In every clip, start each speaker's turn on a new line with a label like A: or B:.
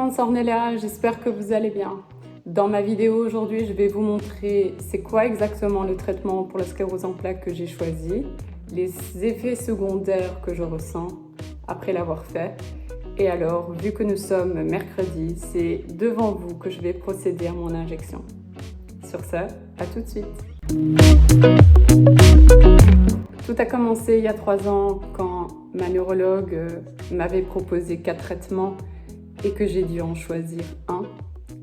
A: monde, c'est Ornella, j'espère que vous allez bien. Dans ma vidéo aujourd'hui, je vais vous montrer c'est quoi exactement le traitement pour la sclérose en plaques que j'ai choisi, les effets secondaires que je ressens après l'avoir fait. Et alors, vu que nous sommes mercredi, c'est devant vous que je vais procéder à mon injection. Sur ce, à tout de suite. Tout a commencé il y a 3 ans quand ma neurologue m'avait proposé 4 traitements et que j'ai dû en choisir un,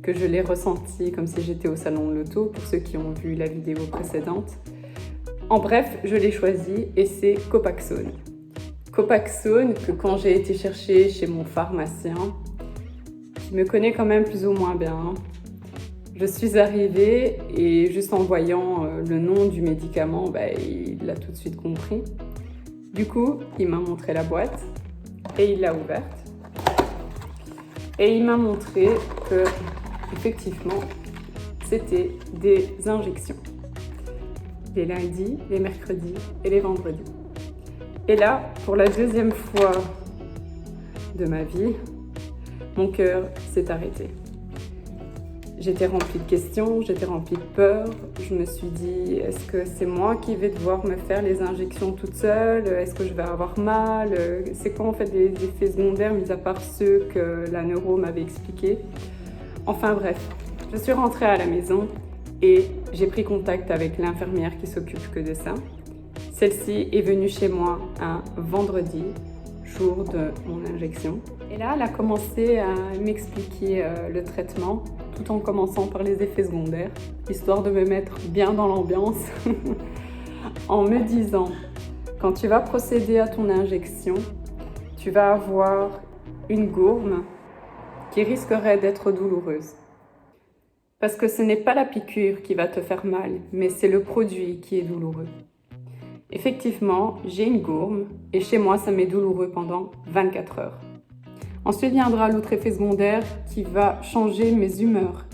A: que je l'ai ressenti comme si j'étais au salon de l'auto, pour ceux qui ont vu la vidéo précédente. En bref, je l'ai choisi et c'est Copaxone. Copaxone que quand j'ai été chercher chez mon pharmacien, qui me connaît quand même plus ou moins bien, je suis arrivée et juste en voyant le nom du médicament, il l'a tout de suite compris. Du coup, il m'a montré la boîte et il l'a ouverte. Et il m'a montré que, effectivement, c'était des injections. Les lundis, les mercredis et les vendredis. Et là, pour la deuxième fois de ma vie, mon cœur s'est arrêté. J'étais remplie de questions, j'étais remplie de peur. Je me suis dit, est-ce que c'est moi qui vais devoir me faire les injections toute seule? Est-ce que je vais avoir mal? C'est quoi en fait les effets secondaires, mis à part ceux que la neuro m'avait expliqués? Enfin bref, je suis rentrée à la maison et j'ai pris contact avec l'infirmière qui s'occupe que de ça. Celle-ci est venue chez moi un vendredi, jour de mon injection. Et là, elle a commencé à m'expliquer le traitement, tout en commençant par les effets secondaires, histoire de me mettre bien dans l'ambiance, en me disant, quand tu vas procéder à ton injection, tu vas avoir une gourme qui risquerait d'être douloureuse. Parce que ce n'est pas la piqûre qui va te faire mal, mais c'est le produit qui est douloureux. Effectivement, j'ai une gourme et chez moi, ça m'est douloureux pendant 24 heures. Ensuite viendra l'autre effet secondaire qui va changer mes humeurs.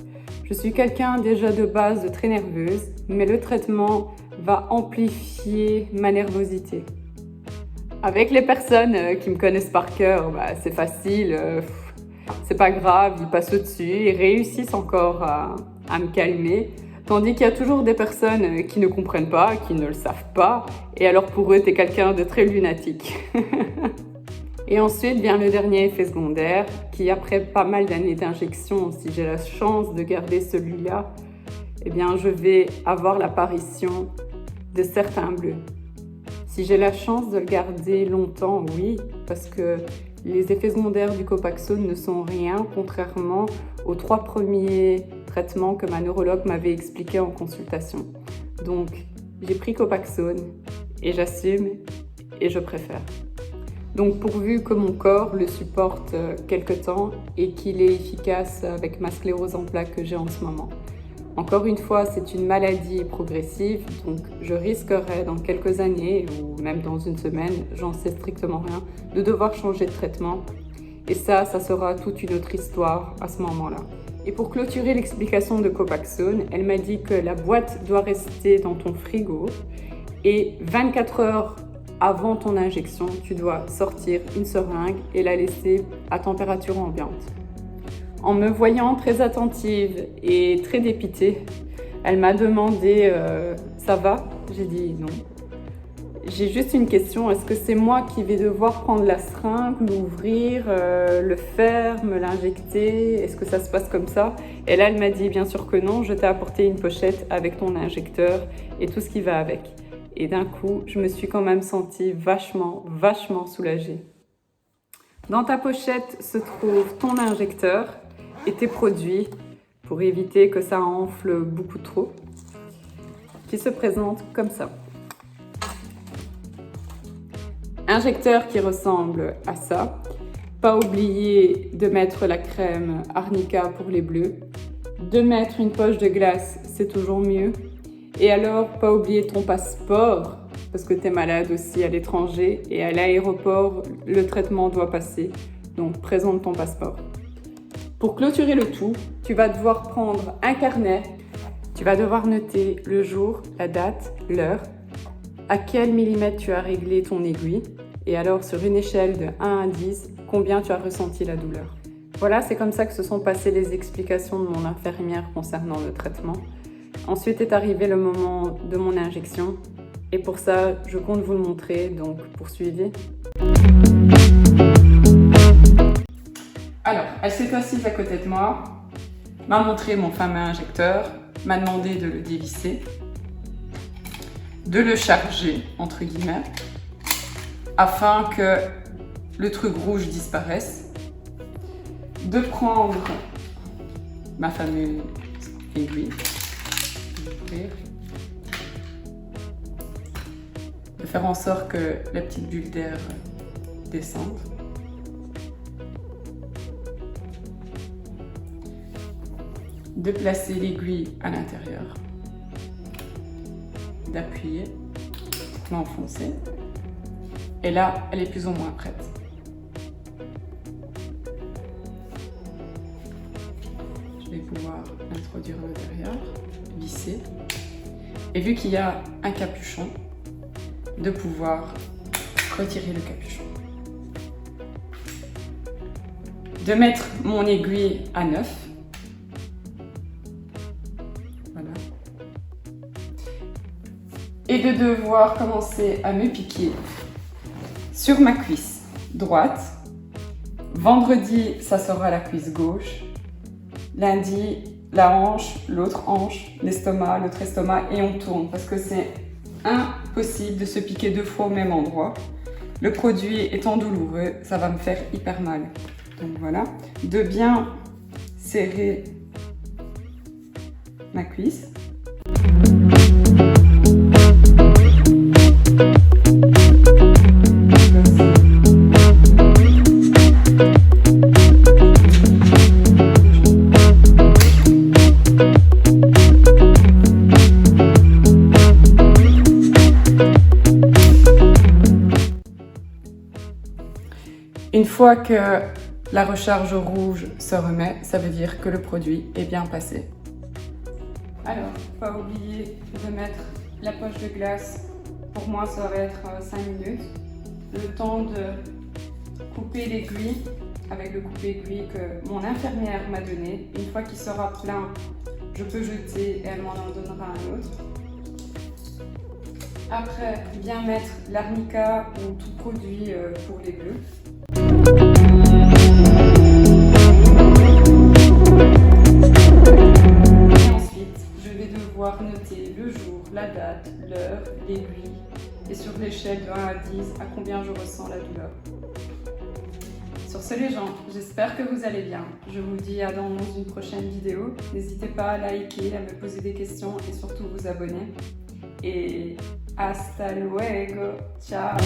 A: Je suis quelqu'un déjà de base de très nerveuse, mais le traitement va amplifier ma nervosité. Avec les personnes qui me connaissent par cœur, c'est facile, c'est pas grave, ils passent au-dessus, ils réussissent encore à me calmer. Tandis qu'il y a toujours des personnes qui ne comprennent pas, qui ne le savent pas, et alors pour eux, t'es quelqu'un de très lunatique. Et ensuite vient le dernier effet secondaire, qui après pas mal d'années d'injection, si j'ai la chance de garder celui-là, je vais avoir l'apparition de certains bleus. Si j'ai la chance de le garder longtemps, oui, parce que les effets secondaires du Copaxone ne sont rien, contrairement aux 3 premiers traitements que ma neurologue m'avait expliqué en consultation. Donc, j'ai pris Copaxone et j'assume et je préfère. Donc, pourvu que mon corps le supporte quelque temps et qu'il est efficace avec ma sclérose en plaques que j'ai en ce moment. Encore une fois, c'est une maladie progressive, donc je risquerais dans quelques années, ou même dans une semaine, j'en sais strictement rien, de devoir changer de traitement. Et ça sera toute une autre histoire à ce moment-là. Et pour clôturer l'explication de Copaxone, elle m'a dit que la boîte doit rester dans ton frigo et 24 heures avant ton injection, tu dois sortir une seringue et la laisser à température ambiante. En me voyant très attentive et très dépitée, elle m'a demandé « ça va ?» J'ai dit « non ». J'ai juste une question, est-ce que c'est moi qui vais devoir prendre la seringue, l'ouvrir, le faire, me l'injecter? Est-ce que ça se passe comme ça? Et là, elle m'a dit bien sûr que non, je t'ai apporté une pochette avec ton injecteur et tout ce qui va avec. Et d'un coup, je me suis quand même sentie vachement soulagée. Dans ta pochette se trouve ton injecteur et tes produits pour éviter que ça enfle beaucoup trop, qui se présentent comme ça. Injecteur qui ressemble à ça. Pas oublier de mettre la crème Arnica pour les bleus. De mettre une poche de glace, c'est toujours mieux. Et alors, pas oublier ton passeport, parce que tu es malade aussi à l'étranger et à l'aéroport, le traitement doit passer. Donc, présente ton passeport. Pour clôturer le tout, tu vas devoir prendre un carnet. Tu vas devoir noter le jour, la date, l'heure, à quel millimètre tu as réglé ton aiguille et alors sur une échelle de 1 à 10, combien tu as ressenti la douleur. Voilà, c'est comme ça que se sont passées les explications de mon infirmière concernant le traitement. Ensuite est arrivé le moment de mon injection. Et pour ça, je compte vous le montrer, donc poursuivez. Alors, elle s'est assise à côté de moi, m'a montré mon fameux injecteur, m'a demandé de le dévisser, de le charger, entre guillemets, afin que le truc rouge disparaisse, de prendre ma fameuse aiguille, de faire en sorte que la petite bulle d'air descende. De placer l'aiguille à l'intérieur, d'appuyer, l'enfoncer, et là, elle est plus ou moins prête. Je vais pouvoir l'introduire à l'intérieur, visser, et vu qu'il y a un capuchon, de pouvoir retirer le capuchon. De mettre mon aiguille à 9. Voilà. Et de devoir commencer à me piquer sur ma cuisse droite. Vendredi, ça sera la cuisse gauche. Lundi, la hanche, l'autre hanche, l'estomac, l'autre estomac, et on tourne parce que c'est impossible de se piquer 2 fois au même endroit. Le produit étant douloureux, ça va me faire hyper mal. Donc voilà, de bien serrer ma cuisse. Une fois que la recharge rouge se remet, ça veut dire que le produit est bien passé. Alors, pas oublier de mettre la poche de glace. Pour moi, ça va être 5 minutes. Le temps de couper l'aiguille avec le coupe-aiguille que mon infirmière m'a donné. Une fois qu'il sera plein, je peux jeter et elle m'en donnera un autre. Après, bien mettre l'arnica ou tout produit pour les bleus. Et ensuite, je vais devoir noter le jour, la date, l'heure, l'aiguille et sur l'échelle de 1 à 10 à combien je ressens la douleur. Sur ce les gens, j'espère que vous allez bien. Je vous dis à dans une prochaine vidéo. N'hésitez pas à liker, à me poser des questions et surtout vous abonner. Et hasta luego, ciao!